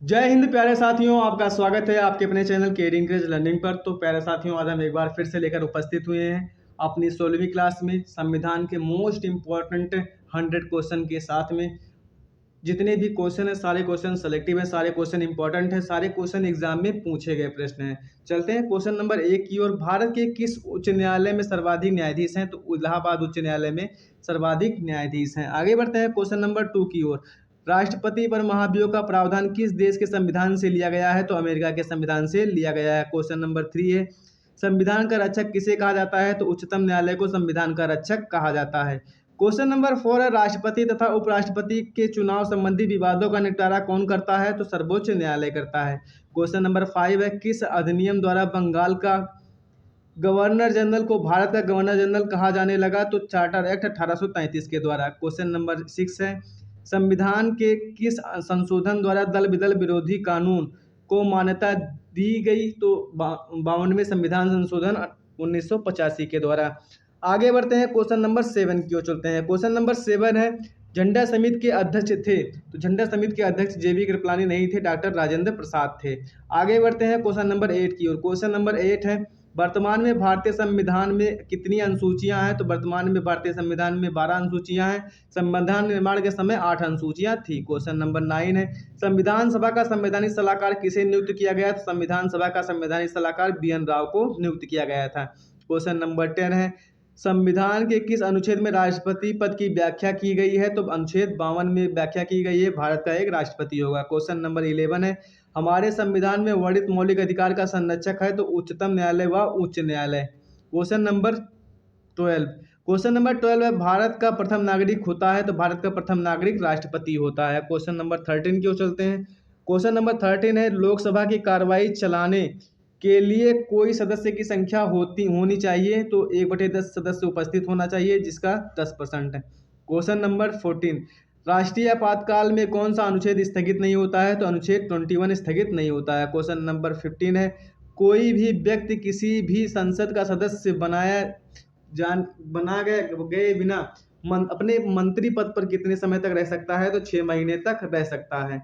जय हिंद प्यारे साथियों, आपका स्वागत है आपके अपने चैनल केयरिंग क्रेज लर्निंग पर। तो प्यारे साथियों, आज हम एक बार फिर से लेकर उपस्थित हुए हैं अपनी 16वीं क्लास में संविधान के मोस्ट इम्पॉर्टेंट 100 क्वेश्चन के साथ में। जितने भी क्वेश्चन है सारे क्वेश्चन सेलेक्टिव है, सारे क्वेश्चन इंपॉर्टेंट है, सारे क्वेश्चन एग्जाम में पूछे गए प्रश्न हैं। चलते हैं क्वेश्चन नंबर 1 की ओर। भारत के किस उच्च न्यायालय में सर्वाधिक न्यायाधीश हैं? तो इलाहाबाद उच्च न्यायालय में सर्वाधिक न्यायाधीश हैं। आगे बढ़ते हैं क्वेश्चन नंबर 2 की ओर। राष्ट्रपति पर महाभियोग का प्रावधान किस देश के संविधान से लिया गया है? तो अमेरिका के संविधान से लिया गया है। क्वेश्चन नंबर 3 है, संविधान का रक्षक किसे कहा जाता है? तो उच्चतम न्यायालय को संविधान का रक्षक कहा जाता है। क्वेश्चन नंबर 4 है, राष्ट्रपति तथा उपराष्ट्रपति के चुनाव संबंधी विवादों का निपटारा कौन करता है? तो सर्वोच्च न्यायालय करता है। क्वेश्चन नंबर 5 है, किस अधिनियम द्वारा बंगाल का गवर्नर जनरल को भारत का गवर्नर जनरल कहा जाने लगा? तो चार्टर एक्ट 1833 के द्वारा। क्वेश्चन नंबर 6 है, संविधान के किस संशोधन द्वारा दल विदल विरोधी कानून को मान्यता दी गई? तो 52वें संविधान संशोधन 1985 के द्वारा। आगे बढ़ते हैं क्वेश्चन नंबर 7 की ओर चलते हैं। क्वेश्चन नंबर 7 है, झंडा समिति के अध्यक्ष थे? तो झंडा समिति के अध्यक्ष जेबी कृपलानी नहीं थे, डॉक्टर राजेंद्र प्रसाद थे। आगे बढ़ते हैं क्वेश्चन नंबर 8 की ओर। क्वेश्चन नंबर 8 है, वर्तमान में भारतीय संविधान में कितनी अनुसूचियां हैं? तो वर्तमान में भारतीय संविधान में 12 अनुसूचियां हैं। संविधान निर्माण के समय 8 अनुसूचियां थी। क्वेश्चन नंबर 9 है, संविधान सभा का संवैधानिक सलाहकार किसे नियुक्त किया गया? तो संविधान सभा का संवैधानिक सलाहकार बी.एन. राव को नियुक्त किया गया था। क्वेश्चन नंबर 10 है, संविधान के किस अनुच्छेद में राष्ट्रपति पद की व्याख्या की गई है? तो अनुच्छेद 52 में व्याख्या की गई है, भारत का एक राष्ट्रपति होगा। क्वेश्चन नंबर 11 है, हमारे संविधान में वर्णित मौलिक अधिकार का संरक्षक है? तो उच्चतम न्यायालय व उच्च न्यायालय। Question number 12। क्वेश्चन नंबर 12 है, भारत का प्रथम नागरिक होता है? तो भारत का प्रथम नागरिक राष्ट्रपति होता है। क्वेश्चन नंबर 13 की ओर चलते हैं। क्वेश्चन नंबर 13 है, लोकसभा की कार्रवाई चलाने के लिए कोई सदस्य की संख्या होनी चाहिए? तो 1/10 सदस्य उपस्थित होना चाहिए, जिसका 10% है। क्वेश्चन नंबर 14, राष्ट्रीय आपातकाल में कौन सा अनुच्छेद स्थगित नहीं होता है? तो अनुच्छेद 21 स्थगित नहीं होता है। क्वेश्चन नंबर 15 है, कोई भी व्यक्ति किसी भी संसद का सदस्य बना गए बिना अपने मंत्री पद पर कितने समय तक रह सकता है? तो 6 महीने तक रह सकता है।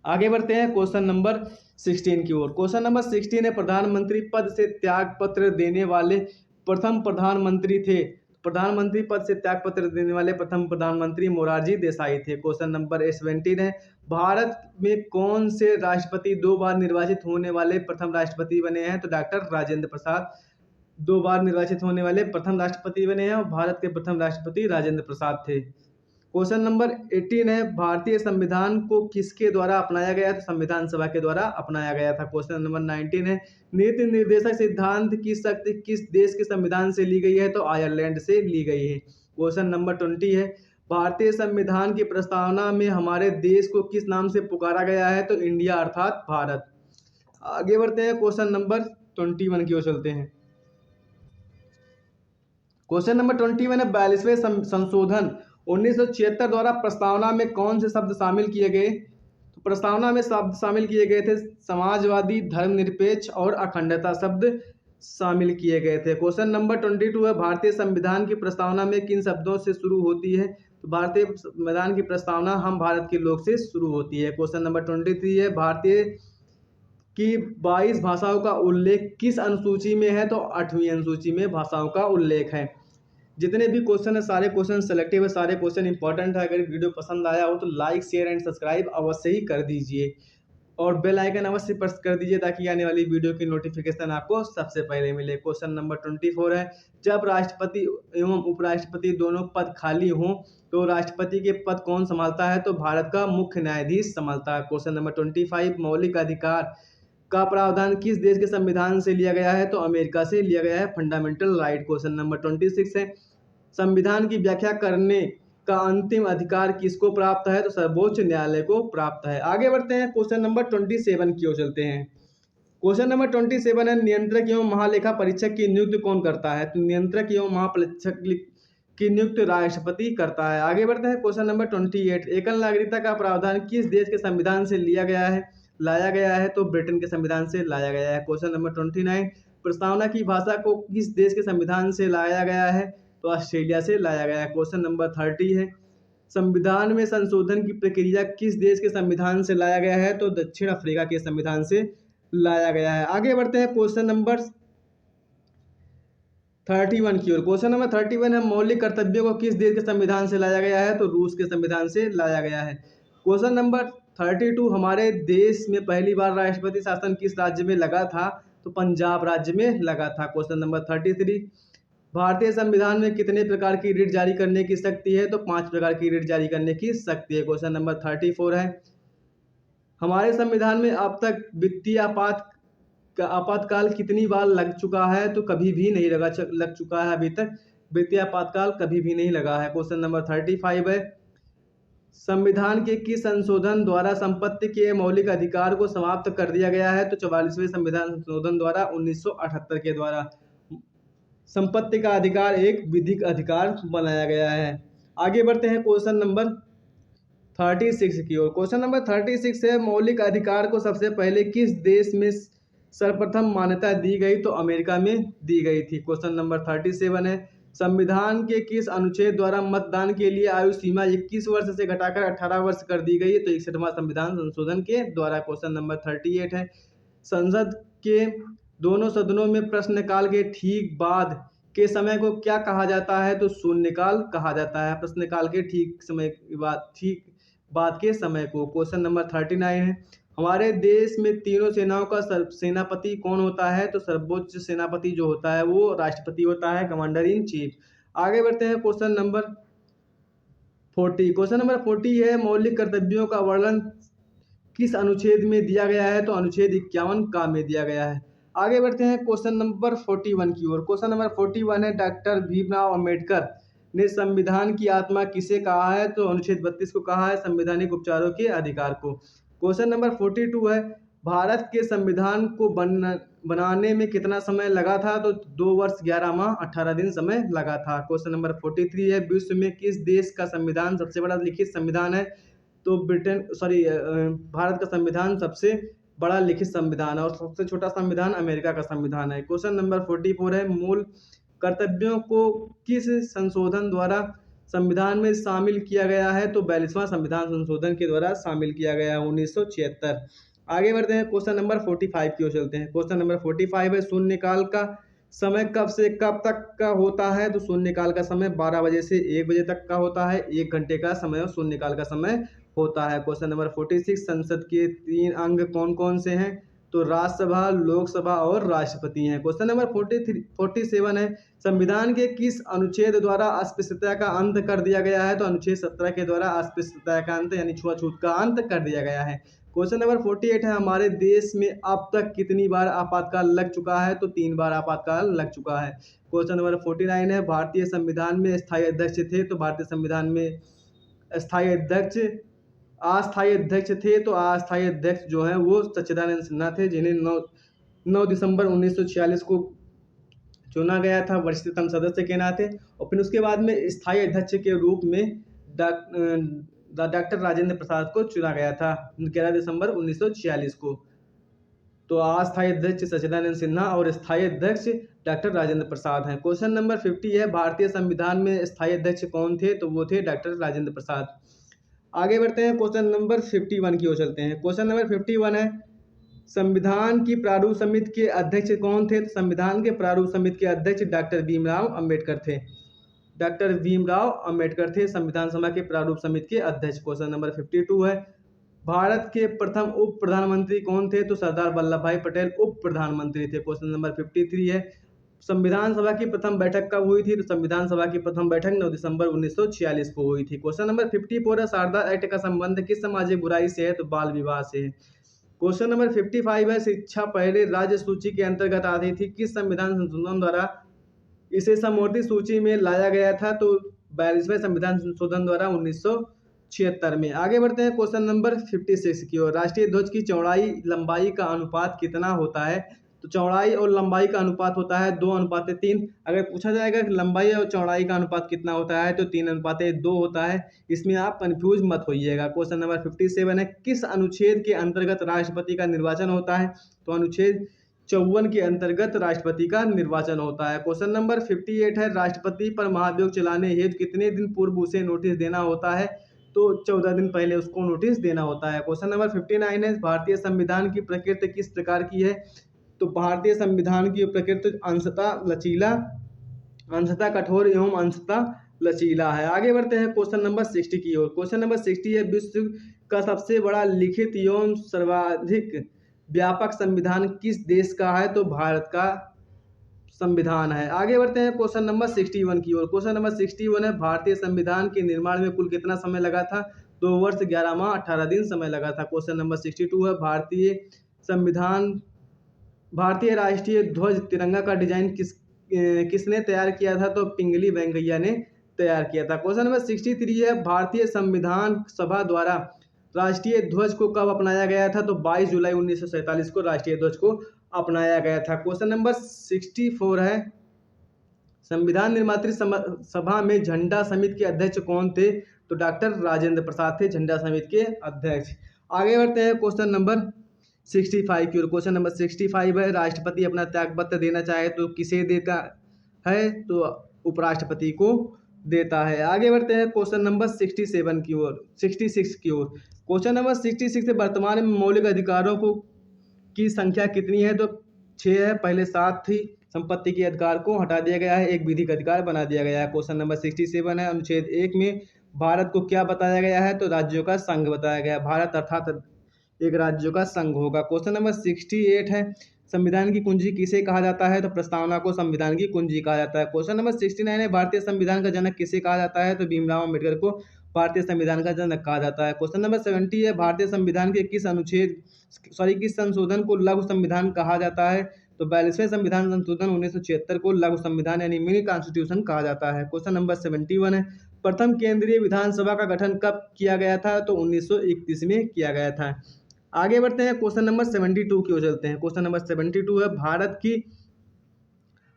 आगे बढ़ते हैं क्वेश्चन नंबर 16 की ओर। क्वेश्चन नंबर 16 है, प्रधानमंत्री पद से त्याग पत्र देने वाले प्रथम प्रधानमंत्री थे? प्रधानमंत्री पद से त्याग पत्र देने वाले प्रथम प्रधानमंत्री मोरारजी देसाई थे। क्वेश्चन नंबर 17 है, भारत में कौन से राष्ट्रपति 2 बार निर्वाचित होने वाले प्रथम राष्ट्रपति बने हैं? तो डॉक्टर राजेंद्र प्रसाद 2 बार निर्वाचित होने वाले प्रथम राष्ट्रपति बने हैं और भारत के प्रथम राष्ट्रपति राजेंद्र प्रसाद थे। क्वेश्चन नंबर 18 है, भारतीय संविधान को किसके द्वारा अपनाया गया था? संविधान सभा के द्वारा अपनाया गया था। क्वेश्चन नंबर 19 है, नीति निर्देशक सिद्धांत की शक्ति किस देश के संविधान से ली गई है? तो आयरलैंड से ली गई है। क्वेश्चन नंबर 20 है, भारतीय संविधान की प्रस्तावना में हमारे देश को किस नाम से पुकारा गया है? तो इंडिया अर्थात भारत। आगे बढ़ते हैं क्वेश्चन नंबर 21 की ओर चलते हैं। क्वेश्चन नंबर 21 है, 42वें संशोधन 1976 द्वारा प्रस्तावना में कौन से शब्द शामिल किए गए? तो प्रस्तावना में शब्द शामिल किए गए थे समाजवादी, धर्मनिरपेक्ष और अखंडता शब्द शामिल किए गए थे। क्वेश्चन नंबर 22 है, भारतीय संविधान की प्रस्तावना में किन शब्दों से शुरू होती है? तो भारतीय संविधान की प्रस्तावना हम भारत के लोग से शुरू होती है। क्वेश्चन नंबर 23 है, भारतीय की 22 भाषाओं का उल्लेख किस अनुसूची में है? तो 8वीं अनुसूची में भाषाओं का उल्लेख है। जितने भी क्वेश्चन है सारे क्वेश्चन सेलेक्टिव है, सारे क्वेश्चन इंपॉर्टेंट है। अगर वीडियो पसंद आया हो तो लाइक शेयर एंड सब्सक्राइब अवश्य ही कर दीजिए और बेल आइकन अवश्य प्रेस कर दीजिए ताकि आने वाली वीडियो की नोटिफिकेशन आपको सबसे पहले मिले। क्वेश्चन नंबर 24 है, जब राष्ट्रपति एवं उपराष्ट्रपति दोनों पद खाली हों तो राष्ट्रपति के पद कौन संभालता है? तो भारत का मुख्य न्यायाधीश संभालता है। क्वेश्चन नंबर 25, मौलिक अधिकार का प्रावधान किस देश के संविधान से लिया गया है? तो अमेरिका से लिया गया है, फंडामेंटल राइट। क्वेश्चन नंबर 26 है, संविधान की व्याख्या करने का अंतिम अधिकार किसको प्राप्त है? तो सर्वोच्च न्यायालय को प्राप्त है। आगे बढ़ते हैं क्वेश्चन नंबर 27 की ओर चलते हैं। क्वेश्चन नंबर 27 है, नियंत्रक एवं महालेखा परीक्षक की नियुक्ति कौन करता है? तो नियंत्रक एवं महापरीक्षक की नियुक्ति राष्ट्रपति करता है। आगे बढ़ते हैं क्वेश्चन नंबर 28, एकल नागरिकता का प्रावधान किस देश के संविधान से लाया गया है? तो ब्रिटेन के संविधान से लाया गया है। क्वेश्चन नंबर 29, प्रस्तावना की भाषा को किस देश के संविधान से लाया गया है? तो ऑस्ट्रेलिया से लाया गया है। क्वेश्चन नंबर 30 है, संविधान में संशोधन की प्रक्रिया किस देश के संविधान से लाया गया है? तो दक्षिण अफ्रीका के संविधान से लाया गया है। आगे बढ़ते हैं क्वेश्चन नंबर 31 की ओर। क्वेश्चन नंबर 31 है, मौलिक कर्तव्यों को किस देश के संविधान से लाया गया है? तो रूस के संविधान से लाया गया है। क्वेश्चन नंबर 32, हमारे देश में पहली बार राष्ट्रपति शासन किस राज्य में लगा था? तो पंजाब राज्य में लगा था। क्वेश्चन नंबर 33, भारतीय संविधान में कितने प्रकार की रिट जारी करने की शक्ति है? तो 5 प्रकार की रिट जारी करने की शक्ति है। क्वेश्चन नंबर 34 है, हमारे संविधान में अब तक वित्तीय आपातकाल कितनी बार लग चुका है? तो कभी भी नहीं लग चुका है। अभी तक वित्तीय आपातकाल कभी भी नहीं लगा है। क्वेश्चन नंबर 35 है, संविधान के किस संशोधन द्वारा संपत्ति के मौलिक अधिकार को समाप्त कर दिया गया है? तो 44वें संविधान संशोधन द्वारा 1978 के द्वारा संपत्ति का अधिकार एक विधिक अधिकार बनाया गया है। आगे बढ़ते हैं क्वेश्चन नंबर 36 की ओर। क्वेश्चन नंबर 36 है, मौलिक अधिकार को सबसे पहले किस देश में सर्वप्रथम मान्यता दी गई? तो अमेरिका में दी गई थी। क्वेश्चन नंबर 37 है, संविधान के किस अनुच्छेद द्वारा मतदान के लिए आयु सीमा 21 वर्ष से घटाकर 18 वर्ष कर दी गई है? तो 61वां संविधान संशोधन के द्वारा। क्वेश्चन नंबर 38 है, संसद के दोनों सदनों में प्रश्नकाल के ठीक बाद के समय को क्या कहा जाता है? तो शून्यकाल कहा जाता है। प्रश्नकाल के ठीक बाद के समय को। क्वेश्चन नंबर 39 है, हमारे देश में तीनों सेनाओं का सेनापति कौन होता है? तो सर्वोच्च सेनापति जो होता है वो राष्ट्रपति होता है, कमांडर इन चीफ। आगे बढ़ते हैं क्वेश्चन नंबर 40। क्वेश्चन नंबर 40 है, मौलिक कर्तव्यों का वर्णन किस अनुच्छेद में दिया गया है? तो अनुच्छेद 51 का में दिया गया है। आगे बढ़ते हैं क्वेश्चन नंबर 41 की ओर। क्वेश्चन नंबर 41 है, डॉक्टर भीमराव अंबेडकर ने संविधान की आत्मा किसे कहा है? तो अनुच्छेद 32 को कहा है, संवैधानिक उपचारों के अधिकार को। क्वेश्चन नंबर 42 है, भारत के संविधान को बनाने में कितना समय लगा था? तो 2 वर्ष 11 माह 18 दिन समय लगा था। क्वेश्चन नंबर 43 है, विश्व में किस देश का संविधान सबसे बड़ा लिखित संविधान है? तो भारत का संविधान सबसे बड़ा लिखित संविधान है और सबसे छोटा संविधान अमेरिका का संविधान है। क्वेश्चन नंबर 44 है, मूल कर्तव्यों को किस संशोधन द्वारा संविधान में शामिल किया गया है? तो 42वां संविधान संशोधन के द्वारा शामिल किया गया है 1976। आगे बढ़ते हैं क्वेश्चन नंबर 45 की ओर चलते हैं। क्वेश्चन नंबर 45 है, शून्यकाल का समय कब से कब तक का होता है? तो शून्यकाल का समय 12 बजे से 1 बजे तक का होता है। 1 घंटे का समय और शून्यकाल का समय होता है। क्वेश्चन नंबर 46, संसद के 3 अंग कौन कौन से हैं? तो राज्यसभा, लोकसभा और राष्ट्रपति हैं। क्वेश्चन नंबर 47 है, संविधान के किस अनुच्छेद द्वारा अस्पृश्यता का अंत कर दिया गया है? तो अनुच्छेद 17 के द्वारा अस्पृश्यता का अंत यानी छुआछूत का अंत कर दिया गया है। क्वेश्चन नंबर 48 है, हमारे देश में अब तक कितनी बार आपातकाल लग चुका है? तो 3 बार आपातकाल लग चुका है। क्वेश्चन नंबर 49 है, भारतीय संविधान में स्थायी अध्यक्ष थे? तो भारतीय संविधान में अस्थायी अध्यक्ष थे। तो अस्थायी अध्यक्ष जो है वो सच्चिदानंद सिन्हा थे, जिन्हें 9 दिसंबर 1946 को चुना गया था वरिष्ठतम सदस्य के नाते। और फिर उसके बाद में स्थायी अध्यक्ष के रूप में डॉक्टर राजेंद्र प्रसाद को चुना गया था 11 दिसंबर 1946 को। तो अस्थायी अध्यक्ष सच्चिदानंद सिन्हा और स्थायी अध्यक्ष डॉक्टर राजेंद्र प्रसाद हैं। क्वेश्चन नंबर 50 है, भारतीय संविधान में स्थायी अध्यक्ष कौन थे? तो वो थे डॉक्टर राजेंद्र प्रसाद। आगे बढ़ते हैं क्वेश्चन नंबर 51 की ओर चलते हैं। क्वेश्चन नंबर 51 है, संविधान की प्रारूप समिति के अध्यक्ष कौन थे? तो संविधान के प्रारूप समिति के अध्यक्ष डॉक्टर भीमराव अंबेडकर थे। डॉक्टर भीमराव अंबेडकर थे संविधान सभा के प्रारूप समिति के अध्यक्ष। क्वेश्चन नंबर 52 है, भारत के प्रथम उप प्रधानमंत्री कौन थे? तो सरदार वल्लभ भाई पटेल उप प्रधानमंत्री थे। क्वेश्चन नंबर 53 है, संविधान सभा की प्रथम बैठक कब हुई थी? तो संविधान सभा की प्रथम बैठक 9 दिसंबर 1946 को हुई थी। क्वेश्चन नंबर 54 है, शारदा एक्ट का संबंध किस सामाजिक बुराई से है? तो बाल विवाह से है। क्वेश्चन नंबर 55 है, शिक्षा पहले राज्य सूची के अंतर्गत आती थी, किस संविधान संशोधन द्वारा इसे समवर्ती सूची में लाया गया था? तो 42वें संविधान संशोधन द्वारा 1976 में। आगे बढ़ते हैं क्वेश्चन नंबर 56 की ओर। राष्ट्रीय ध्वज की चौड़ाई लंबाई का अनुपात कितना होता है? तो चौड़ाई और लंबाई का अनुपात होता है 2:3। अगर पूछा जाएगा कि लंबाई और चौड़ाई का अनुपात कितना होता है तो 3:2 होता है। इसमें आप कंफ्यूज मत होइएगा। क्वेश्चन नंबर 57 है, किस अनुच्छेद के अंतर्गत राष्ट्रपति का निर्वाचन होता है? तो अनुच्छेद 54 के अंतर्गत राष्ट्रपति का निर्वाचन होता है। क्वेश्चन नंबर 58 है, राष्ट्रपति पर महाभियोग चलाने हेतु कितने दिन पूर्व उसे नोटिस देना होता है? तो 14 दिन पहले उसको नोटिस देना होता है। क्वेश्चन नंबर 59 है, भारतीय संविधान की प्रकृति किस प्रकार की है? तो भारतीय संविधान की प्रकृति अंशतः लचीला, अंशतः कठोर एवं अंशतः लचीला है। आगे बढ़ते हैं क्वेश्चन नंबर 60 की ओर। क्वेश्चन नंबर 60 है, विश्व का सबसे बड़ा लिखित एवं सर्वाधिक व्यापक संविधान किस देश का है? तो भारत का संविधान है। आगे बढ़ते हैं क्वेश्चन नंबर 61 की ओर। क्वेश्चन नंबर 61 है, भारतीय संविधान के निर्माण में कुल कितना समय लगा था? 2 वर्ष 11 माह 18 दिन समय लगा था। क्वेश्चन नंबर 62 है, भारतीय राष्ट्रीय ध्वज तिरंगा का डिजाइन किसने तैयार किया था? तो पिंगली वेंकैया ने तैयार किया था। क्वेश्चन नंबर 63 है, भारतीय संविधान सभा द्वारा राष्ट्रीय ध्वज को कब अपनाया गया था? तो 22 जुलाई 1947 को राष्ट्रीय ध्वज को अपनाया गया था। क्वेश्चन नंबर 64 है, संविधान निर्मात्री सभा में झंडा समिति के अध्यक्ष कौन थे? तो डॉक्टर राजेंद्र प्रसाद थे झंडा समिति के अध्यक्ष। आगे बढ़ते हैं क्वेश्चन नंबर 65 की ओर। क्वेश्चन नंबर 65 है, राष्ट्रपति अपना त्यागपत्र देना चाहे तो किसे देता है? तो उपराष्ट्रपति को देता है। आगे बढ़ते हैं क्वेश्चन नंबर 67 की ओर, 66 की ओर। क्वेश्चन नंबर 66 वर्तमान में मौलिक अधिकारों की संख्या कितनी है? तो 6 है, पहले 7 थी। संपत्ति के अधिकार को हटा दिया गया है, एक विधिक अधिकार बना दिया गया है। क्वेश्चन नंबर 67 है, अनुच्छेद 1 में भारत को क्या बताया गया है? तो राज्यों का संघ बताया गया है। भारत अर्थात एक राज्यों का संघ होगा। क्वेश्चन नंबर 68 है, संविधान की कुंजी किसे कहा जाता है? तो प्रस्तावना को संविधान की कुंजी कहा जाता है। क्वेश्चन नंबर 69 है, भारतीय संविधान का जनक किसे कहा जाता है? तो भीमराव अम्बेडकर को भारतीय संविधान का जनक कहा जाता है। क्वेश्चन नंबर 70 है, भारतीय संविधान के किस संशोधन को लघु संविधान कहा जाता है? तो 42वें संविधान संशोधन 1976 को लघु संविधान यानी मिनी कॉन्स्टिट्यूशन कहा जाता है। क्वेश्चन नंबर 71 है, प्रथम केंद्रीय विधानसभा का गठन कब किया गया था? तो 1931 में किया गया था। आगे बढ़ते हैं क्वेश्चन नंबर 72 की ओर चलते हैं। क्वेश्चन नंबर 72 है, भारत की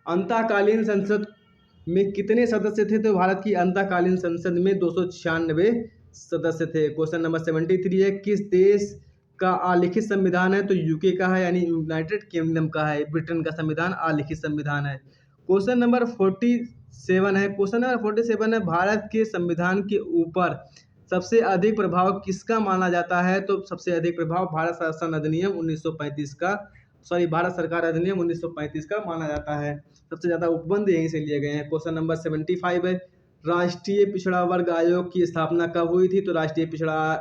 अंतःकालीन संसद में कितने सदस्य थे? तो भारत की अंतःकालीन संसद में 296 सदस्य थे। क्वेश्चन नंबर 73 है, किस देश का अलिखित संविधान है? तो यूके का है यानी यूनाइटेड किंगडम का है। ब्रिटेन का संविधान अलिखित संविधान है। क्वेश्चन नंबर 47 है, क्वेश्चन नंबर 47 है, भारत के संविधान के ऊपर सबसे अधिक प्रभाव किसका माना जाता है? तो सबसे अधिक प्रभाव भारत शासन अधिनियम 1935 का, भारत सरकार अधिनियम 1935 का माना जाता है। सबसे ज्यादा उपबंध यहीं से लिए गए हैं। क्वेश्चन नंबर 75 है, राष्ट्रीय पिछड़ा वर्ग आयोग की स्थापना कब हुई थी? तो राष्ट्रीय पिछड़ा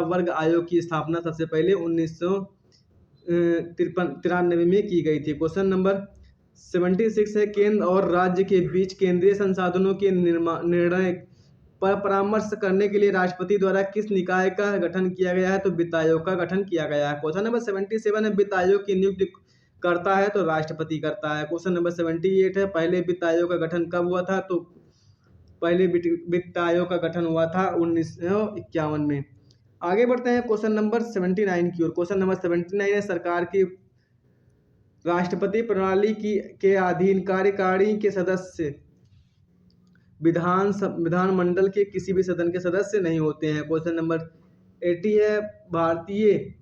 वर्ग आयोग की स्थापना सबसे पहले 1993 में की गई थी। क्वेश्चन नंबर 76 है, केंद्र और राज्य के बीच केंद्रीय संसाधनों के निर्णय पर परामर्श करने के लिए राष्ट्रपति द्वारा किस निकाय का गठन किया गया है? तो वित्त आयोग का गठन किया गया है। क्वेश्चन नंबर 77 है, वित्त आयोग की नियुक्ति करता है? तो राष्ट्रपति करता है। क्वेश्चन नंबर 78 है, पहले वित्त आयोग का गठन कब हुआ था? तो पहले वित्त आयोग का गठन हुआ था 1951 में। आगे बढ़ते हैं क्वेश्चन नंबर 79 की ओर। क्वेश्चन नंबर 79 है, सरकार की राष्ट्रपति प्रणाली के अधीन कार्यकारिणी के सदस्य विधानमंडल के किसी भी सदन के सदस्य नहीं होते हैं। क्वेश्चन नंबर 80 है, भारतीय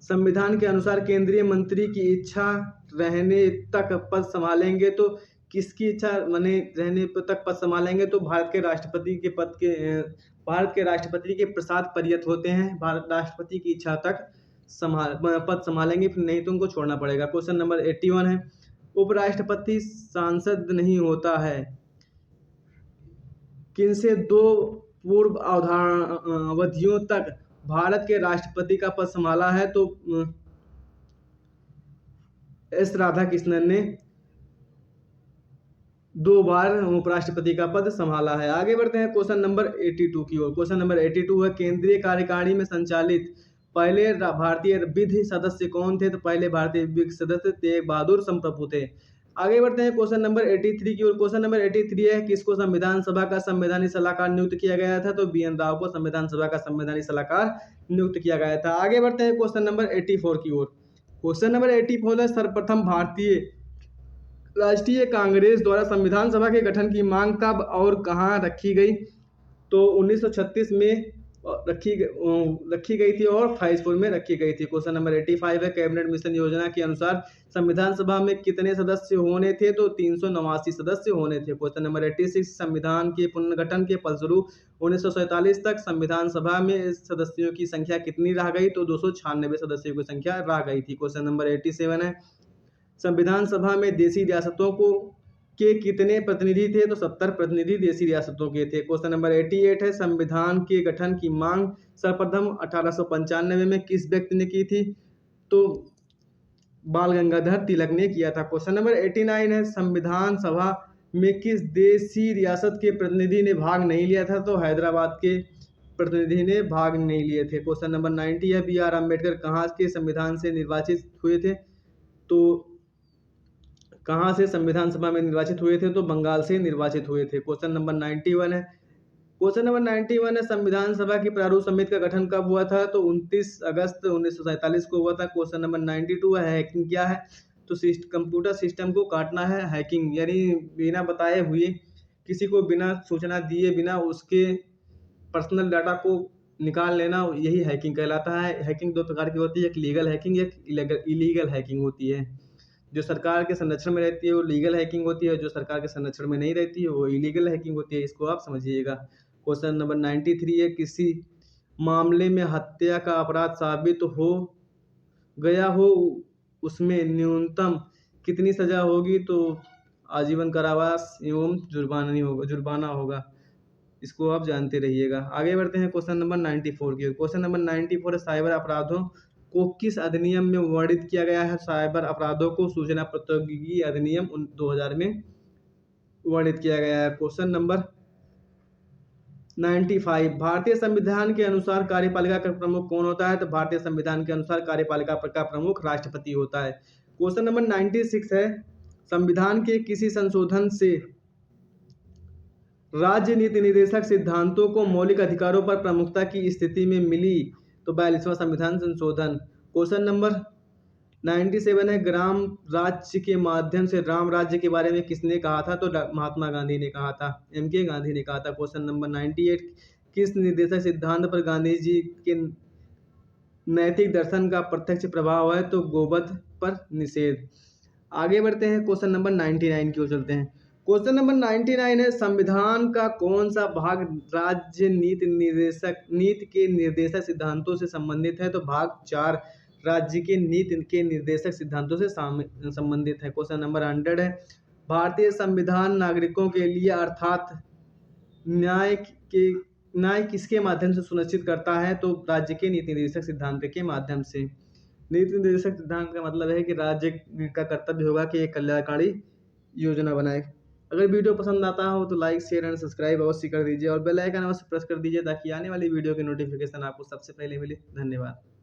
संविधान के अनुसार केंद्रीय मंत्री की इच्छा रहने तक पद संभालेंगे? तो किसकी इच्छा रहने तक पद संभालेंगे? तो भारत के राष्ट्रपति के प्रसाद पर्यत होते हैं। भारत राष्ट्रपति की इच्छा तक पद संभालेंगे, फिर नहीं तो उनको छोड़ना पड़ेगा। क्वेश्चन नंबर 81 है, उपराष्ट्रपति सांसद नहीं होता है, किनसे 2 पूर्व अवधियों तक भारत के राष्ट्रपति का पद संभाला है? तो एस राधाकृष्णन ने 2 बार उपराष्ट्रपति का पद संभाला है। आगे बढ़ते हैं क्वेश्चन नंबर 82 की ओर। क्वेश्चन नंबर 82 है, केंद्रीय कार्यकारिणी में संचालित पहले भारतीय विधि सदस्य कौन थे? तो पहले भारतीय विधि सदस्य तेग बहादुर समप्रभु थे। आगे बढ़ते हैं क्वेश्चन नंबर 83 की ओर। क्वेश्चन नंबर 83 है, किसको संविधान सभा का संवैधानिक सलाहकार नियुक्त किया गया था? तो BN राव को संविधान सभा का संवैधानिक सलाहकार नियुक्त किया गया था। आगे बढ़ते हैं क्वेश्चन नंबर 84 की ओर। क्वेश्चन नंबर 84 है, सर्वप्रथम भारतीय राष्ट्रीय कांग्रेस द्वारा संविधान सभा के गठन की मांग कब और कहां रखी गई? तो 1936 में रखी गई थी और फैजपुर में रखी गई थी। क्वेश्चन नंबर 85 है, कैबिनेट मिशन योजना के अनुसार संविधान सभा में कितने सदस्य होने थे? तो 389 सदस्य होने थे। क्वेश्चन नंबर 86, संविधान के पुनर्गठन के फलस्वरूप 1947 तक संविधान सभा में सदस्यों की संख्या कितनी रह गई? तो 296 सदस्यों की संख्या रह गई थी। क्वेश्चन नंबर 87 है, संविधान सभा में देशी रियासतों के कितने प्रतिनिधि थे? तो 70 प्रतिनिधि देशी रियासतों के थे। क्वेश्चन नंबर 88 है, संविधान के गठन की मांग सर्वप्रथम 1895 में किस व्यक्ति ने की थी? तो बाल गंगाधर तिलक ने किया था। क्वेश्चन नंबर 89 है, संविधान सभा में किस देशी रियासत के प्रतिनिधि ने भाग नहीं लिया था? तो हैदराबाद के प्रतिनिधि ने भाग नहीं लिए थे। क्वेश्चन नंबर 90 है, बी आर अम्बेडकर कहाँ के संविधान से निर्वाचित हुए थे? तो कहाँ से संविधान सभा में निर्वाचित हुए थे? तो बंगाल से निर्वाचित हुए थे। क्वेश्चन नंबर 91 है, क्वेश्चन नंबर 91 है, संविधान सभा की प्रारूप समिति का गठन कब हुआ था? तो 29 अगस्त 1947 को हुआ था। क्वेश्चन नंबर 92 है, हैकिंग क्या है? तो कंप्यूटर सिस्टम को काटना है हैकिंग, यानी बिना बताए हुए किसी को बिना सूचना दिए बिना उसके पर्सनल डाटा को निकाल लेना, यही हैकिंग कहलाता है। हैकिंग दो प्रकार की होती है, एक लीगल हैकिंग, एक इलीगल हैकिंग होती है। जो सरकार के संरक्षण में रहती है वो लीगल हैकिंग होती है, जो सरकार के संरक्षण में नहीं रहती है वो इलीगल हैकिंग होती है। इसको आप समझिएगा। क्वेश्चन नंबर 93 है, किसी मामले में हत्या का अपराध साबित हो गया हो उसमें न्यूनतम कितनी सजा होगी? तो आजीवन कारावास एवं जुर्माना होगा। इसको आप जानते रहिएगा। आगे बढ़ते हैं क्वेश्चन नंबर 94 की। क्वेश्चन नंबर 94 है, साइबर अपराधों को किस अधिनियम में वर्णित किया गया है? साइबर अपराधों को सूचना प्रौद्योगिकी अधिनियम 2000 में वर्णित किया गया है। क्वेश्चन नंबर 95, भारतीय संविधान के अनुसार कार्यपालिका का प्रमुख कौन होता है? तो भारतीय संविधान के अनुसार कार्यपालिका का प्रमुख राष्ट्रपति होता है। क्वेश्चन नंबर 96 है, संविधान के किसी संशोधन से राज्य नीति निर्देशक सिद्धांतों को मौलिक अधिकारों पर प्रमुखता की स्थिति में मिली? तो 42वां संविधान संशोधन। क्वेश्चन नंबर 97 है, ग्राम राज्य के माध्यम से राम राज्य के बारे में किसने कहा था? तो महात्मा गांधी ने कहा था, एम.के. गांधी ने कहा था। क्वेश्चन नंबर 98, किस निर्देशक सिद्धांत पर गांधी जी के नैतिक दर्शन का प्रत्यक्ष प्रभाव है? तो गोवध पर निषेध। आगे बढ़ते हैं क्वेश्चन नंबर 99 की ओर चलते हैं। क्वेश्चन नंबर 99 है, संविधान का कौन सा भाग राज्य नीति के निर्देशक सिद्धांतों से संबंधित है? तो भाग 4 राज्य के नीति के निर्देशक सिद्धांतों से संबंधित है। क्वेश्चन नंबर 100 है, भारतीय संविधान नागरिकों के लिए अर्थात न्याय किसके माध्यम से सुनिश्चित करता है? तो राज्य के नीति निर्देशक सिद्धांत के माध्यम से। नीति निर्देशक सिद्धांत का मतलब है कि राज्य का कर्तव्य होगा कि एक कल्याणकारी योजना बनाए। अगर वीडियो पसंद आता हो तो लाइक शेयर एंड सब्सक्राइब अवश्य कर दीजिए और बेल आइकन अवश्य प्रेस कर दीजिए ताकि आने वाली वीडियो की नोटिफिकेशन आपको सबसे पहले मिले। धन्यवाद।